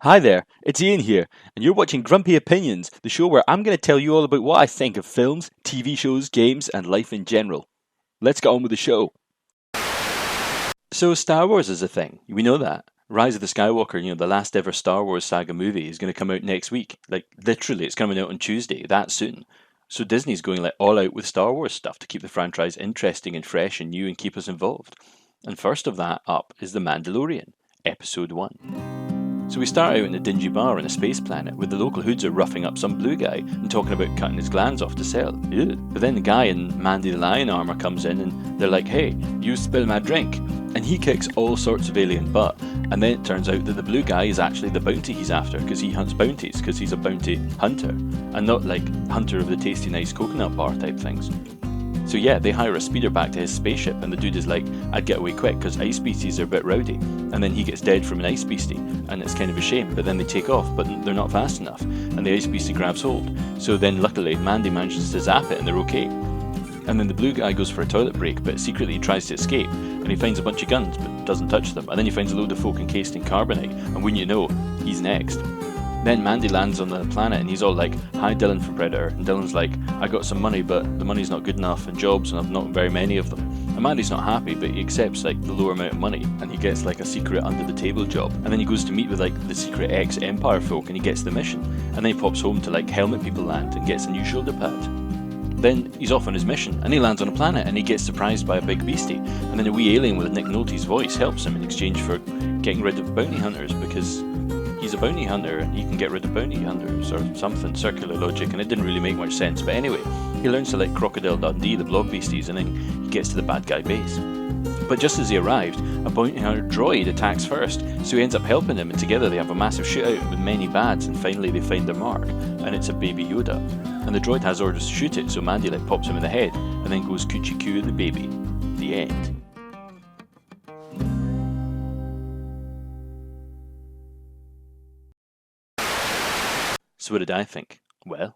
Hi there, it's Ian here, and you're watching Grumpy Opinions, the show where I'm going to tell you all about what I think of films, TV shows, games, and life in general. Let's get on with the show. So, Star Wars is a thing, we know that. Rise of the Skywalker, the last ever Star Wars saga movie, is going to come out next week. Like, literally, it's coming out on Tuesday, that soon. So Disney's going all out with Star Wars stuff to keep the franchise interesting and fresh and new and keep us involved. And first of that up is The Mandalorian, Episode 1. So we start out in a dingy bar on a space planet where the local hoods are roughing up some blue guy and talking about cutting his glands off to sell. Ew. But then the guy in Mandy the Lion armor comes in and they're like, hey, you spill my drink. And he kicks all sorts of alien butt. And then it turns out that the blue guy is actually the bounty he's after because he hunts bounties because he's a bounty hunter. And not like hunter of the tasty nice coconut bar type things. So yeah, they hire a speeder back to his spaceship and the dude is like, I'd get away quick because ice beasties are a bit rowdy. And then he gets dead from an ice beastie and it's kind of a shame, but then they take off but they're not fast enough and the ice beastie grabs hold. So then luckily Mandy manages to zap it and they're okay. And then the blue guy goes for a toilet break but secretly he tries to escape and he finds a bunch of guns but doesn't touch them. And then he finds a load of folk encased in carbonite and wouldn't you know, he's next. Then Mandy lands on the planet and he's all like, hi Dylan from Predator. And Dylan's like, I got some money but the money's not good enough and jobs and I've not very many of them. And Mandy's not happy but he accepts like the lower amount of money and he gets like a secret under the table job. And then he goes to meet with like the secret ex-Empire folk and he gets the mission. And then he pops home to like helmet people land and gets a new shoulder pad. Then he's off on his mission and he lands on a planet and he gets surprised by a big beastie. And then a wee alien with Nick Nolte's voice helps him in exchange for getting rid of bounty hunters because he's a bounty hunter and he can get rid of bounty hunters or something, circular logic, and it didn't really make much sense. But anyway, he learns to like Crocodile Dundee, the blob beasties, and then he gets to the bad guy base. But just as he arrived, a bounty hunter droid attacks first, so he ends up helping him and together they have a massive shootout with many bads and finally they find their mark, and it's a baby Yoda. And the droid has orders to shoot it, so Mandy like pops him in the head and then goes coochie coo the baby. The end. So what did I think? Well,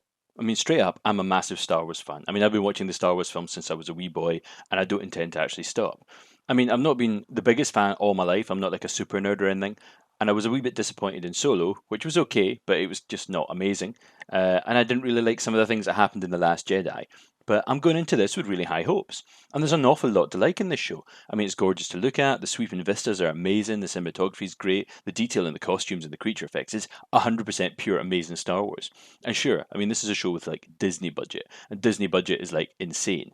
straight up, I'm a massive Star Wars fan. I've been watching the Star Wars films since I was a wee boy, and I don't intend to actually stop. I've not been the biggest fan all my life. I'm not like a super nerd or anything, and I was a wee bit disappointed in Solo, which was okay, but it was just not amazing. And I didn't really like some of the things that happened in The Last Jedi. But I'm going into this with really high hopes. And there's an awful lot to like in this show. It's gorgeous to look at, the sweeping vistas are amazing, the cinematography is great, the detail in the costumes and the creature effects is 100% pure amazing Star Wars. And sure, this is a show with like Disney budget, and Disney budget is like insane.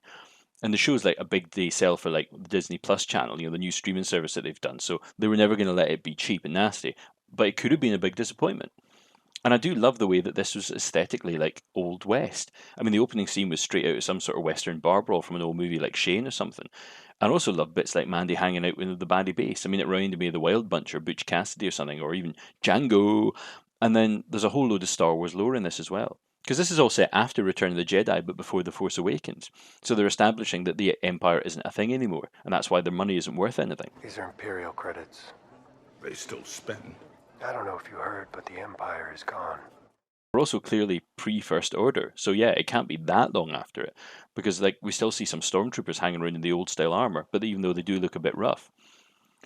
And the show's like a big day sell for like the Disney Plus channel, the new streaming service that they've done. So they were never going to let it be cheap and nasty. But it could have been a big disappointment. And I do love the way that this was aesthetically like Old West. The opening scene was straight out of some sort of Western bar brawl from an old movie like Shane or something. I also love bits like Mandy hanging out with the baddie bass. It reminded me of the Wild Bunch or Butch Cassidy or something, or even Django. And then there's a whole load of Star Wars lore in this as well. Because this is all set after Return of the Jedi, but before The Force Awakens. So they're establishing that the Empire isn't a thing anymore, and that's why their money isn't worth anything. These are Imperial credits. They still spend. I don't know if you heard, but the Empire is gone. We're also clearly pre-First Order, so yeah, it can't be that long after it. Because we still see some stormtroopers hanging around in the old style armour, but even though they do look a bit rough.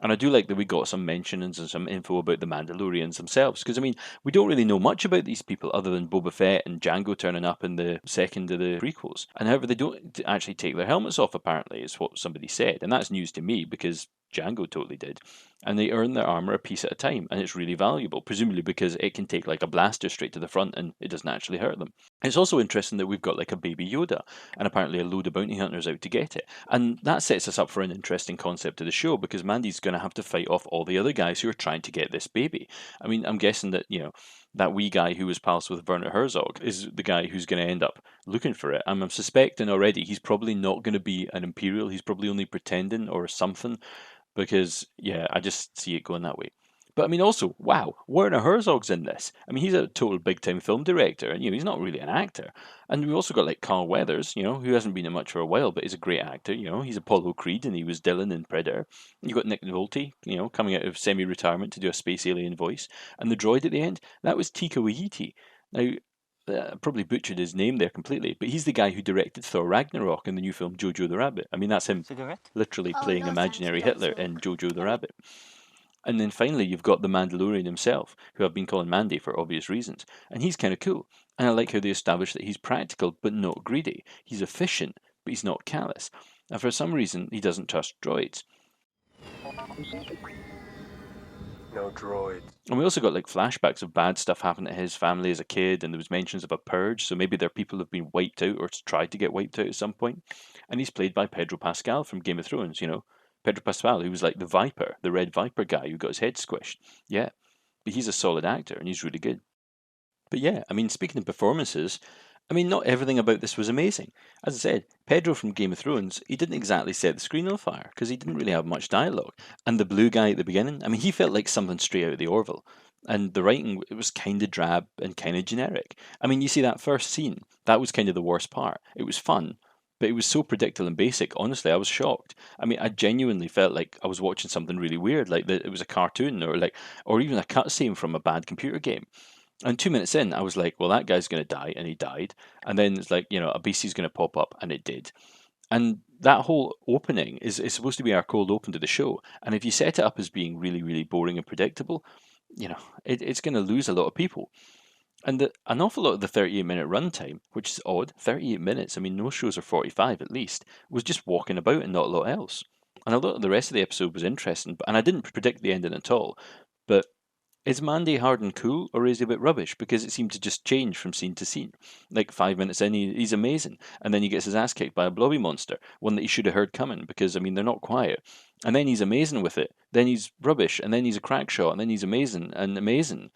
And I do like that we got some mentions and some info about the Mandalorians themselves, because we don't really know much about these people other than Boba Fett and Django turning up in the second of the prequels. And however, they don't actually take their helmets off, apparently, is what somebody said. And that's news to me, because Django totally did. And they earn their armour a piece at a time, and it's really valuable, presumably because it can take like a blaster straight to the front and it doesn't actually hurt them. It's also interesting that we've got like a baby Yoda, and apparently a load of bounty hunters out to get it. And that sets us up for an interesting concept of the show, because Mandy's going to have to fight off all the other guys who are trying to get this baby. I'm guessing that, that wee guy who was pals with Werner Herzog is the guy who's going to end up looking for it. I'm suspecting already he's probably not going to be an Imperial, he's probably only pretending or something. Because, yeah, I just see it going that way. But also, wow, Werner Herzog's in this. He's a total big-time film director, and he's not really an actor. And we've also got like Carl Weathers, who hasn't been in much for a while, but is a great actor. He's Apollo Creed, and he was Dylan in Predator. You've got Nick Nolte, coming out of semi-retirement to do a space alien voice. And the droid at the end, that was Taika Waititi. Now, I probably butchered his name there completely, but he's the guy who directed Thor Ragnarok in the new film Jojo the Rabbit. That's him literally playing imaginary Hitler in Jojo the Rabbit. And then finally, you've got the Mandalorian himself, who I've been calling Mandy for obvious reasons, and he's kind of cool. And I like how they establish that he's practical but not greedy. He's efficient, but he's not callous. And for some reason, he doesn't trust droids. No droids. And we also got like flashbacks of bad stuff happened to his family as a kid, and there was mentions of a purge, so maybe their people have been wiped out or tried to get wiped out at some point. And he's played by Pedro Pascal from Game of Thrones, Pedro Pascal, who was like the Viper, the Red Viper guy who got his head squished. Yeah, but he's a solid actor and he's really good. But yeah, I mean, speaking of performances, I mean, not everything about this was amazing. As I said, Pedro from Game of Thrones, he didn't exactly set the screen on fire because he didn't really have much dialogue. And the blue guy at the beginning, I mean, he felt like something straight out of the Orville. And the writing, it was kind of drab and kind of generic. I mean, you see that first scene, that was kind of the worst part. It was fun, but it was so predictable and basic. Honestly, I was shocked. I mean, I genuinely felt like I was watching something really weird, like that it was a cartoon or even a cutscene from a bad computer game. And 2 minutes in, I was like, well, that guy's going to die, and he died. And then it's like, a beastie's going to pop up, and it did. And that whole opening is supposed to be our cold open to the show. And if you set it up as being really, really boring and predictable, it's going to lose a lot of people. And an awful lot of the 38-minute runtime, which is odd, 38 minutes, I mean, most shows are 45 at least, was just walking about and not a lot else. And a lot of the rest of the episode was interesting, and I didn't predict the ending at all. But is Mandy Harden cool, or is he a bit rubbish? Because it seemed to just change from scene to scene. Like 5 minutes in, he's amazing, and then he gets his ass kicked by a blobby monster, one that he should have heard coming, because, I mean, they're not quiet. And then he's amazing with it, then he's rubbish, and then he's a crack shot, and then he's amazing and amazing.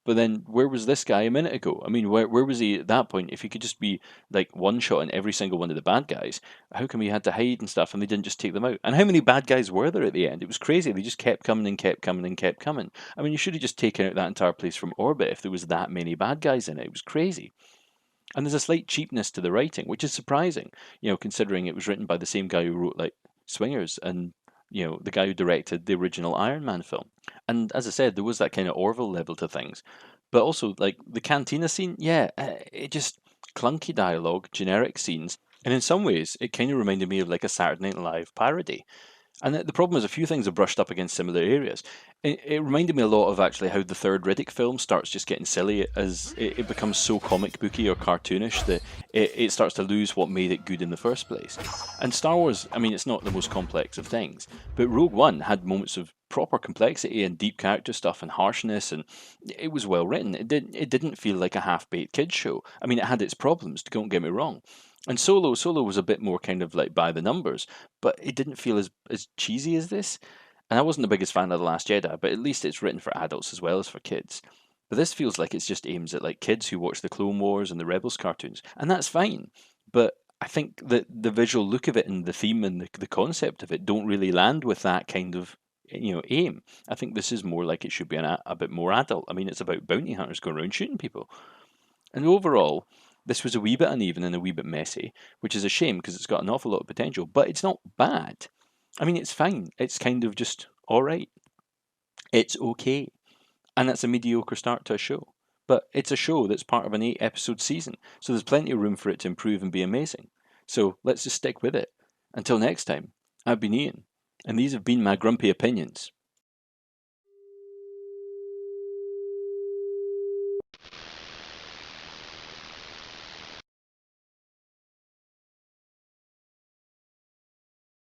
But then, where was this guy a minute ago? I mean, where was he at that point? If he could just be like one shot in every single one of the bad guys, how come he had to hide and stuff and they didn't just take them out? And how many bad guys were there at the end? It was crazy. They just kept coming and kept coming and kept coming. I mean, you should have just taken out that entire place from orbit if there was that many bad guys in it. It was crazy. And there's a slight cheapness to the writing, which is surprising, considering it was written by the same guy who wrote like Swingers and the guy who directed the original Iron Man film. And as I said, there was that kind of Orville level to things. But also, like, the cantina scene, yeah, it just clunky dialogue, generic scenes. And in some ways, it kind of reminded me of like a Saturday Night Live parody. And the problem is, a few things are brushed up against similar areas. It reminded me a lot of actually how the third Riddick film starts just getting silly as it becomes so comic booky or cartoonish that it starts to lose what made it good in the first place. And Star Wars, I mean, it's not the most complex of things, but Rogue One had moments of proper complexity and deep character stuff and harshness, and it was well written. It didn't feel like a half-baked kids show. I mean, it had its problems, don't get me wrong. And Solo was a bit more kind of like by the numbers, but it didn't feel as cheesy as this. And I wasn't the biggest fan of The Last Jedi, but at least it's written for adults as well as for kids. But this feels like it's just aims at like kids who watch the Clone Wars and the Rebels cartoons, and that's fine. But I think that the visual look of it and the theme and the concept of it don't really land with that kind of aim. I think this is more like it should be a bit more adult. I mean, it's about bounty hunters going around shooting people. And overall, this was a wee bit uneven and a wee bit messy, which is a shame because it's got an awful lot of potential, but it's not bad. I mean, it's fine. It's kind of just alright. It's okay. And that's a mediocre start to a show. But it's a show that's part of an 8-episode season, so there's plenty of room for it to improve and be amazing. So let's just stick with it. Until next time, I've been Ian, and these have been my grumpy opinions.